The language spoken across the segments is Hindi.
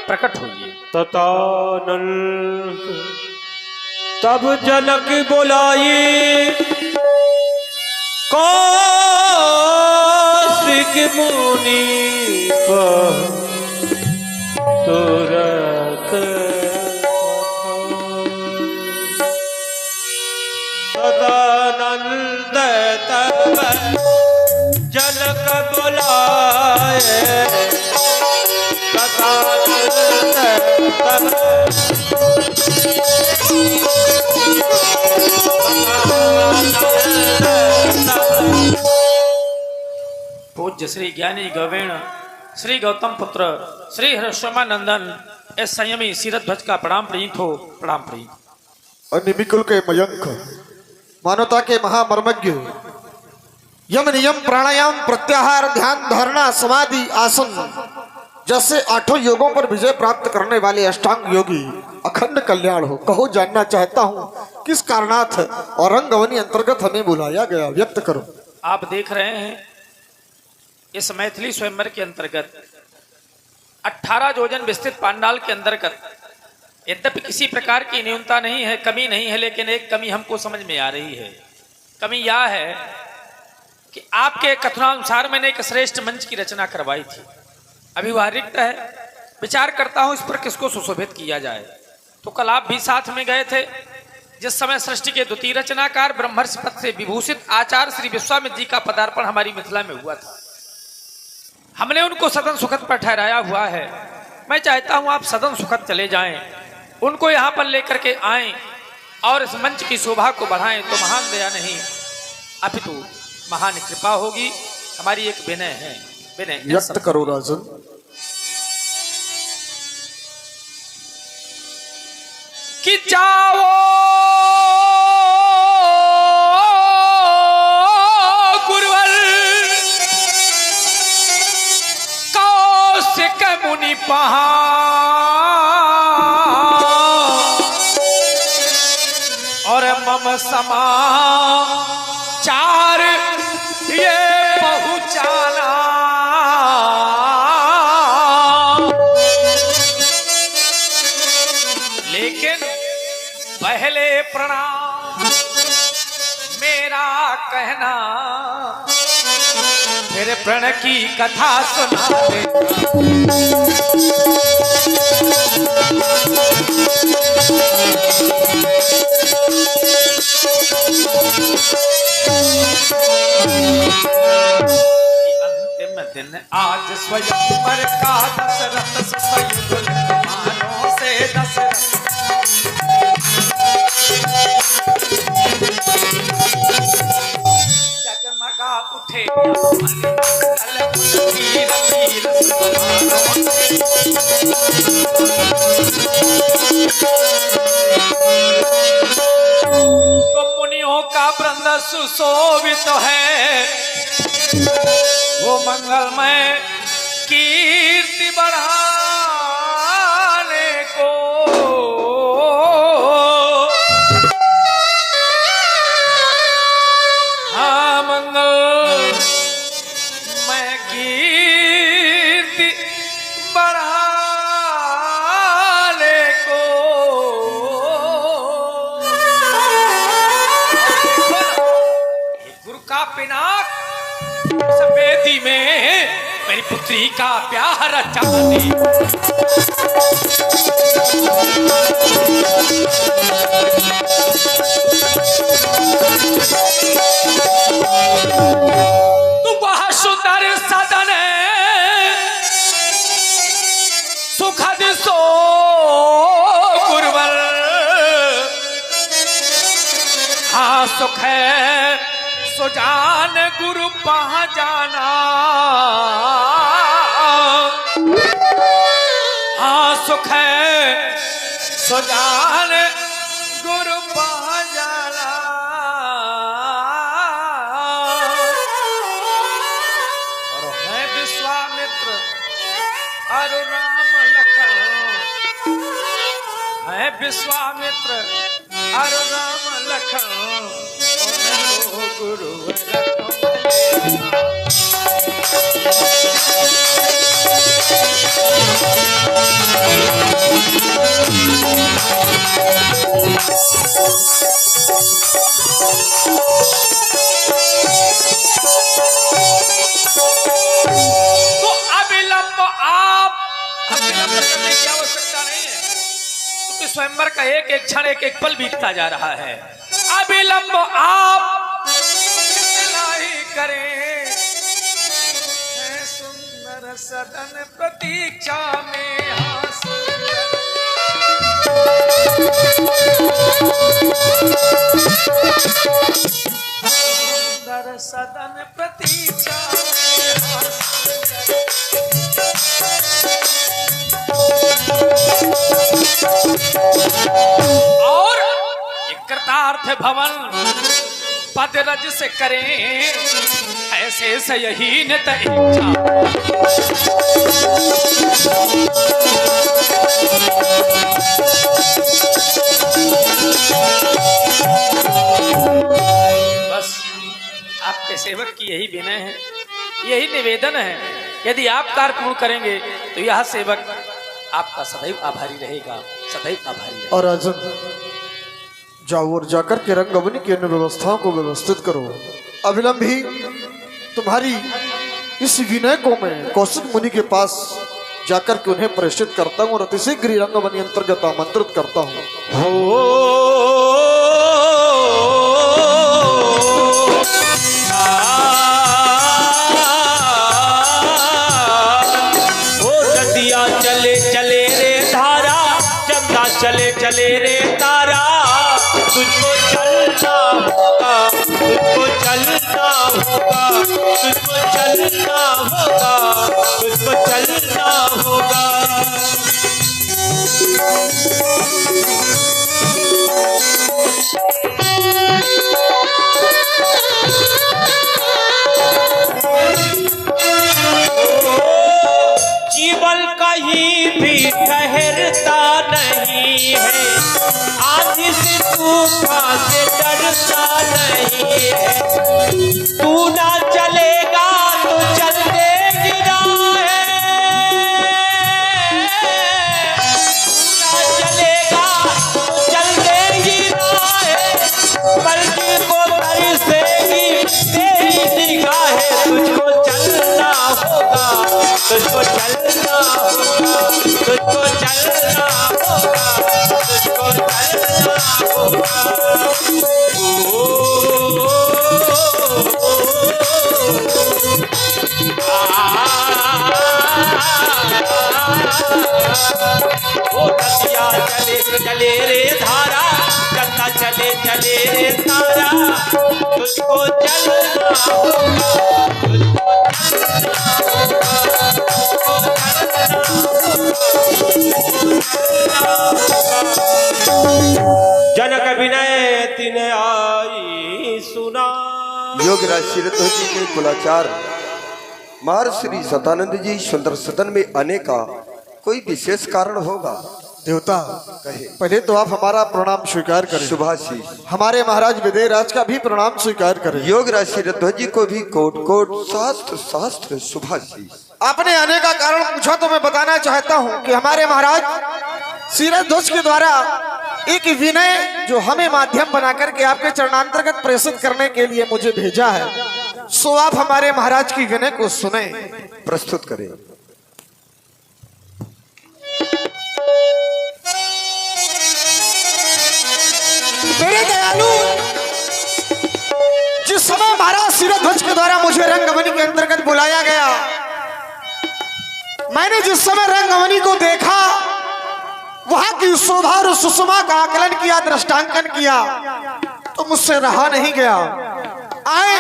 प्रकट होइए। ततानल तब जनक बुलाई कौशिक मुनि तुरत सदानंद तब जनक बुलाए पूज्य श्री ज्ञानी गवेण श्री गौतम पुत्र श्री हर्षमानंदन इस संयमी सीरत ध्वज का प्रणाम प्रीत हो। प्रणाम प्रीत। अन्य बिकुल के मयंक मानवता के महामर्मज्ञ यम नियम प्राणायाम प्रत्याहार ध्यान धारणा समाधि आसन जैसे 8 योगों पर विजय प्राप्त करने वाले अष्टांग योगी अखंड कल्याण हो। कहो जानना चाहता हूँ किस कारणार्थ औरंगवनी अंतर्गत हमें बुलाया गया, व्यक्त करो। आप देख रहे हैं इस मैथिली स्वयंवर के अंतर्गत 18 योजन विस्तृत पांडाल के अंतर्गत यद्यपि किसी प्रकार की न्यूनता नहीं है, कमी नहीं है, लेकिन एक कमी हमको समझ में आ रही है। कमी यह है कि आपके कथनानुसार मैंने एक श्रेष्ठ मंच की रचना करवाई थी। अभी वह रिक्त है, विचार करता हूं इस पर किसको सुशोभित किया जाए। तो कल आप भी साथ में गए थे जिस समय सृष्टि के द्वितीय रचनाकार ब्रह्मर्षि पद से विभूषित आचार्य श्री विश्वामित्र जी का पदार्पण हमारी मिथिला में हुआ था। हमने उनको सदन सुखद पर ठहराया हुआ है। मैं चाहता हूं आप सदन सुखद चले जाएं, उनको यहां पर लेकर के आएं और इस मंच की शोभा को बढ़ाएं। तो महान दया नहीं अपितु महान कृपा होगी। हमारी एक विनय है, विनय व्यक्त करो राजन। कि जाओ गुरुवर कौशिक मुनि और मम समाचार ये पहुंचाना। लेकिन पहले प्रणाम मेरा कहना, फिर प्रण की कथा सुना देना। अंतिम दिन आज स्वयंवर का दशरथ सुसयुग मानो से दशरथ जगमगा उठे तो मुनियों का वृंद सुशोभित है, वो मंगलमय कीर्ति बढ़ाने को। हाँ मंगलमय कीर्ति बढ़ाने को। गुरु का पिनाक सफेदी में मेरी पुत्री का प्यार चाहती। तू वह सुंदर सदन सुखद सो गुरुवर। हाँ सुख है सुजान गुरु पहाँ जाना। हाँ सुख है सुजान गुरु पहाँ जाना। और है विश्वामित्र और राम लखन, है विश्वामित्र और राम लखन गुरु रखो। तो अविलंब आप अविलंब करने की आवश्यकता नहीं है, क्योंकि स्वयंवर का एक एक क्षण एक एक पल बीतता जा रहा है। अविलंब आप नहीं करें, सुंदर सदन प्रतीक्षा में हास सुंदर सदन प्रतीक्षा में और एक कृतार्थ भवन पद रज से करें, ऐसे से यही नित इच्छा। बस आपके सेवक की यही विनय है, यही निवेदन है। यदि आप कार्य पूर्ण करेंगे तो यह सेवक आपका सदैव आभारी रहेगा, सदैव आभारी रहेगा। और राजन जाओ और जाकर के रंगवनी की अन्य व्यवस्थाओं को व्यवस्थित करो। अविलंब ही तुम्हारी इस विनय को मैं कौशिक मुनि के पास जाकर के उन्हें प्रेषित करता हूँ और अतिशीघ्र रंगवनी अंतर्गत आमंत्रित करता हूँ। नदिया चले चले रे धारा, चंदा चले चले रे तारा, तुझको चलना होगा, तुझको चलना होगा, तुझको चलना होगा, तुझको चलना होगा। जीवन कहीं भी ठहरता नहीं है, आंधी से तूफान से डरता नहीं है। तू ना चलेगा तो चल देगी राहें, तू ना चलेगा तो चल देगी राहें, बल्कि को तरसेगी तेरी निगाहें। तुझको चलना होगा, तुझको चलना होगा, तुझको चलना होगा, तुझको चलना होगा। ओ नदिया चले चले रे धारा, चंदा चले चले रे तारा, तुझको चलना होगा, तुझको चलना होगा। जनक विनय तिन आई सुना। योगराज शीरत जी के कुलाचार महर्षि सतानंद जी सुंदर सदन में आने का कोई विशेष कारण होगा? देवता कहे। पहले तो आप हमारा प्रणाम स्वीकार करें। शुभाशीष। हमारे महाराज विदयराज का भी प्रणाम स्वीकार करें। योगराज शीरत जी को भी कोट कोट शास्त्र शास्त्र शुभाशीष। आपने आने का कारण पूछा तो मैं बताना चाहता हूँ कि हमारे महाराज शीरध्वज के द्वारा एक विनय जो हमें माध्यम बना करके आपके चरणांतर्गत प्रेषित करने के लिए मुझे भेजा है, सो आप हमारे महाराज की विनय को सुने। प्रस्तुत करें। मेरे दयालु, जिस समय महाराज शीरध्वज के द्वारा मुझे रंगवनी के अंतर्गत बुलाया गया, मैंने जिस समय रंगवनी को देखा, वहां की शोभा और सुषमा का आकलन किया, दृष्टांकन किया, तो मुझसे रहा नहीं गया। आए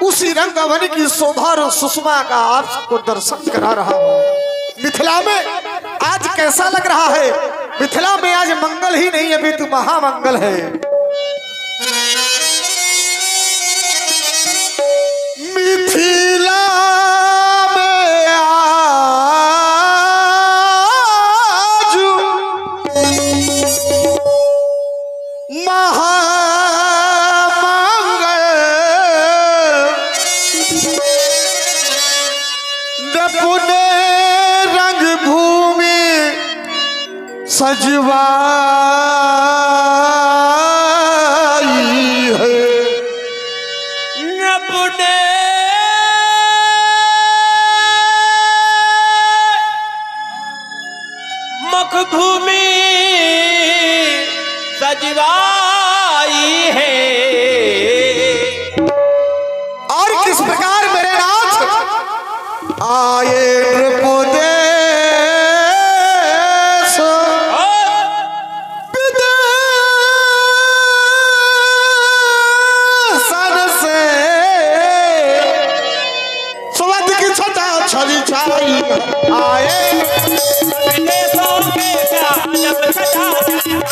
उसी रंगवनी की शोभा और सुषमा का आपको दर्शन करा रहा हूं। मिथिला में आज कैसा लग रहा है? मिथिला में आज मंगल ही नहीं अभी तो महामंगल है। मिथिला सजवा मुख भूमि सजवाई है। और किस प्रकार मेरे नाथ आए प्रभुदेश विदेशन से सुवर्ण की छटा छली छाई आए विदेशों के जब सजा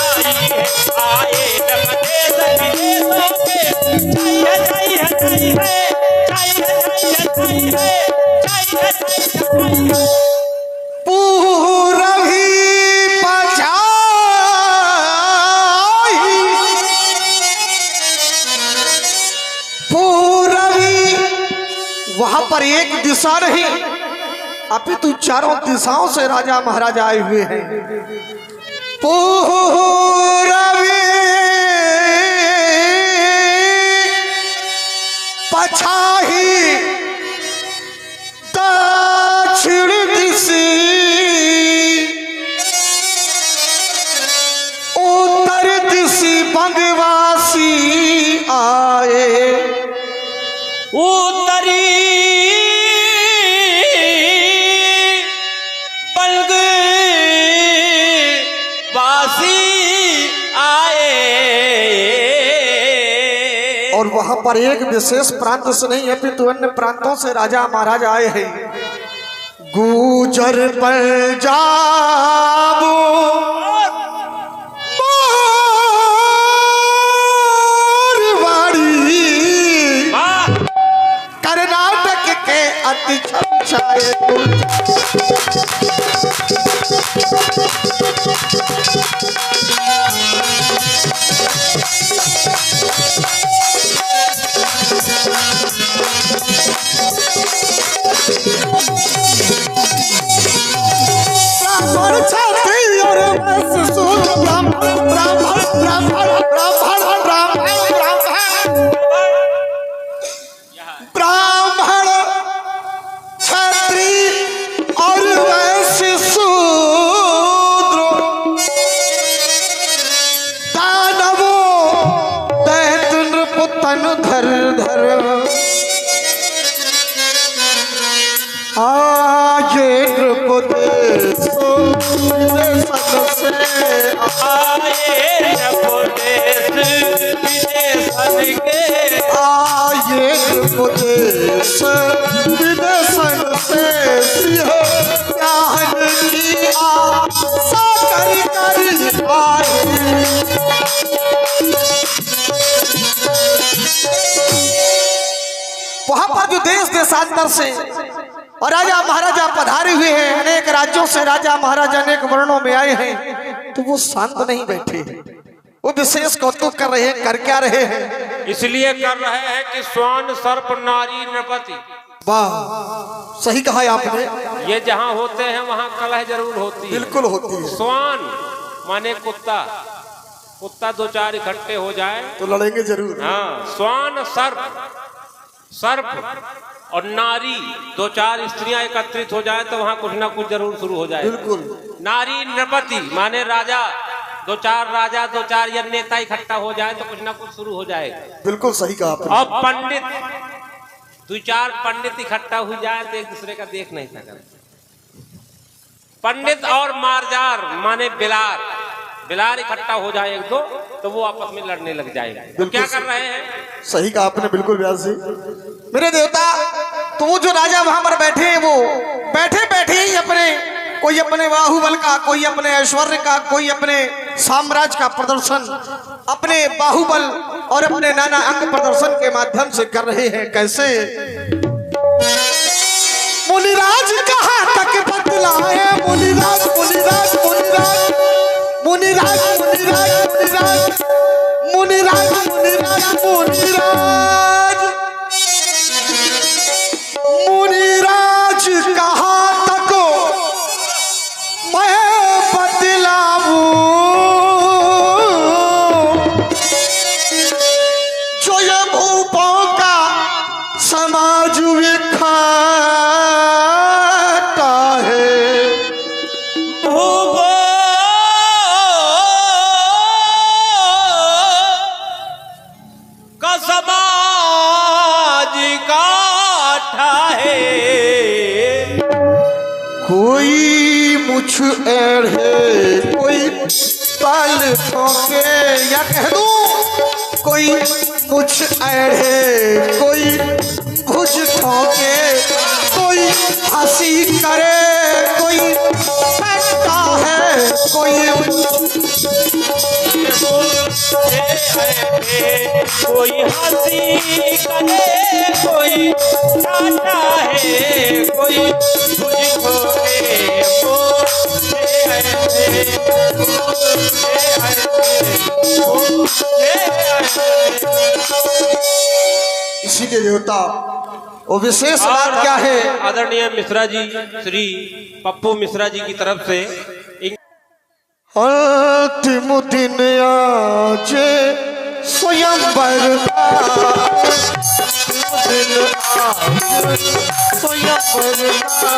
आई है, आए जब देश विदेशों के चाहिए चाहिए चाहिए चाहिए चाहिए चाहिए चाहिए पूरबी पछाई पूरबी वहां पर एक दिशा नहीं अपितु चारों दिशाओं से राजा महाराजा आए हुए हैं। पूरबी पछाई दक्षिण दिशी उत्तर दिशी बंगवासी आए उत्तरी बंगवासी आए। और वहां पर एक विशेष प्रांत से नहीं अपितु अन्य प्रांतों से राजा महाराजा आए हैं। गुजर पंजाब मारवाड़ी कर्नाटक के अति छाए ब्राह्मण छात्री और वैश्य शूद्र ब्राह्मण ब्राह्मण ब्राह्मण ब्राह्मण ब्राह्मण ब्राह्मण छात्री और वैश्य शूद्र दानवो दैत्य नृपतन धर धर आये नृपदेश से आए प्रदेश विदेशन के आये नृपदेश विदेशन से सिंह ज्ञान की आशा कर कर आए। वहां पर जो देश देशांतर से और राजा महाराजा पधारे हुए हैं, अनेक राज्यों से राजा महाराजा अनेक वर्णों में आए हैं, तो वो शांत नहीं बैठे हैं, वो विशेष कौतुक कर रहे हैं। कर क्या रहे हैं? इसलिए कर रहे हैं कि स्वान सर्प नारी नृपति। वाह, सही कहा है आपने। ये जहाँ होते हैं वहाँ कलह जरूर होती है। बिल्कुल होती है। स्वान माने कुत्ता, कुत्ता दो चार इकट्ठे हो जाए तो लड़ेंगे जरूर। हाँ, स्वान सर्प, सर्प और नारी दो चार स्त्रियां एकत्रित हो जाए तो वहाँ कुछ ना कुछ जरूर शुरू हो जाए। बिल्कुल। नारी नृपति माने राजा, दो चार या नेता इकट्ठा हो जाए तो कुछ ना कुछ शुरू हो जाएगा। बिल्कुल सही कहा आपने। और पंडित, दो चार पंडित इकट्ठा हो जाए तो एक दूसरे का देख नहीं सकते। पंडित और मारजार माने बिलार, बिलार इकट्ठा हो जाए एक दो तो वो आपस में लड़ने लग जाएगा। तो क्या कर रहे हैं? सही कहा आपने, बिल्कुल व्यास जी। मेरे देवता, तो वो जो राजा वहां पर बैठे हैं, वो बैठे बैठे ही अपने, कोई अपने बाहुबल का, कोई अपने ऐश्वर्य का, कोई अपने साम्राज्य का प्रदर्शन, अपने बाहुबल और अपने नाना अंग प्रदर्शन के माध्यम से कर रहे हैं। कैसे? मुनिराज कहाँ तक बतलाए, मुनिराज मुनिराज मुनिराज मुनिराज मुनिराज मुनिराज मुनिराज मुनिराज मुनिराज कहाँ तक मैं बतलाऊं, जो ये भूपों का समाज विखाता है। भूगोल कुछ एढ़े कोई ताल ठोके, या कह दूं कोई कुछ एढ़े कोई भुज ठोके, कोई हंसी करे कोई हंसता है, कोई कोई हंसी करे कोई गाता है, कोई मुझको इसीलिए देवता वो विशेष बात क्या है। आदरणीय मिश्रा जी श्री पप्पू मिश्रा जी की तरफ से अंतिम दिन आज स्वयंवर का, दिन आज स्वयंवर का,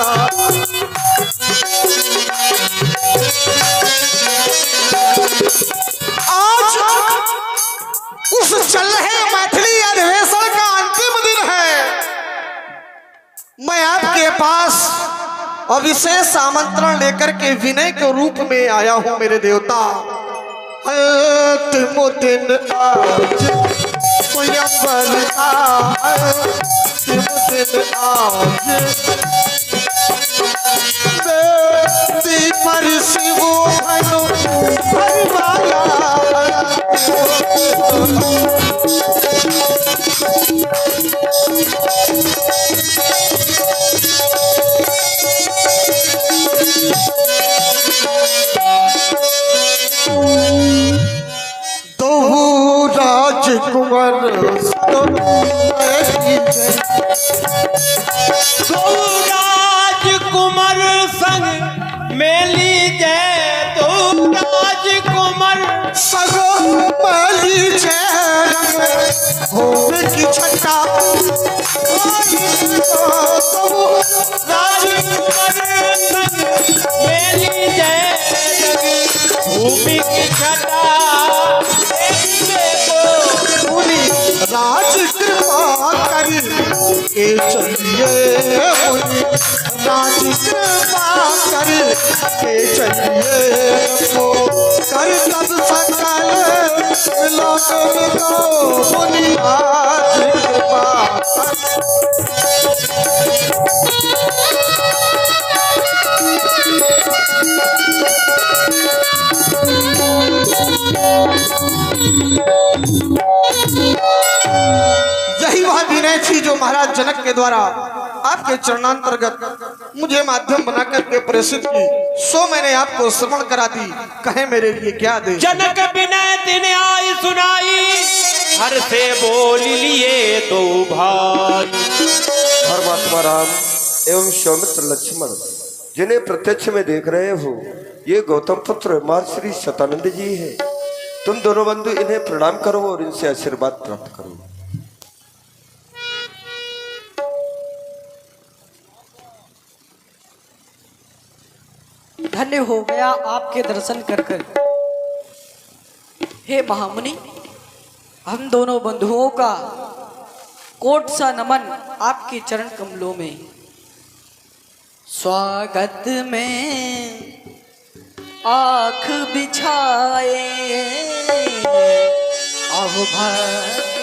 आज उस चल रहे मैथिली अधिवेशन का अंतिम दिन है। मैं आपके पास अविशेष आमंत्रण लेकर के विनय के रूप में आया हूं मेरे देवता। अंतिम दिन आज स्वयंवर का, अंतिम दिन आज बेटी पर शिव भनु भरवाला, राजकुमार राजकुमार संग मेली जय, तो राजकुमार संग मेली जय, होवे की छटा राजकुमार संग मेली जय, भूमि की छटा राज कृपा कर के चलिए मुनि, राज कृपा कर के चलिए वो कर तब सकल लोगन को मुनि, राज कृपा यही वह विनय थी जो महाराज जनक के द्वारा आपके चरणांतर्गत मुझे माध्यम बनाकर के प्रेषित की, सो मैंने आपको श्रवण करा दी। कहे मेरे लिए क्या दे। जनक विनय तिन आई सुनाई, हर से बोल लिए दो भाई। धर्मात्मा राम एवं सौमित्र लक्ष्मण जिन्हें प्रत्यक्ष में देख रहे हो, ये गौतम पुत्र महर्षि शतानंद जी है। तुम दोनों बंधु इन्हें प्रणाम करो और इनसे आशीर्वाद प्राप्त करो। धन्य हो गया आपके दर्शन कर कर। हे महामुनि, हम दोनों बंधुओं का कोट सा नमन आपके चरण कमलों में। स्वागत में आँख बिछाए, आहो भक्त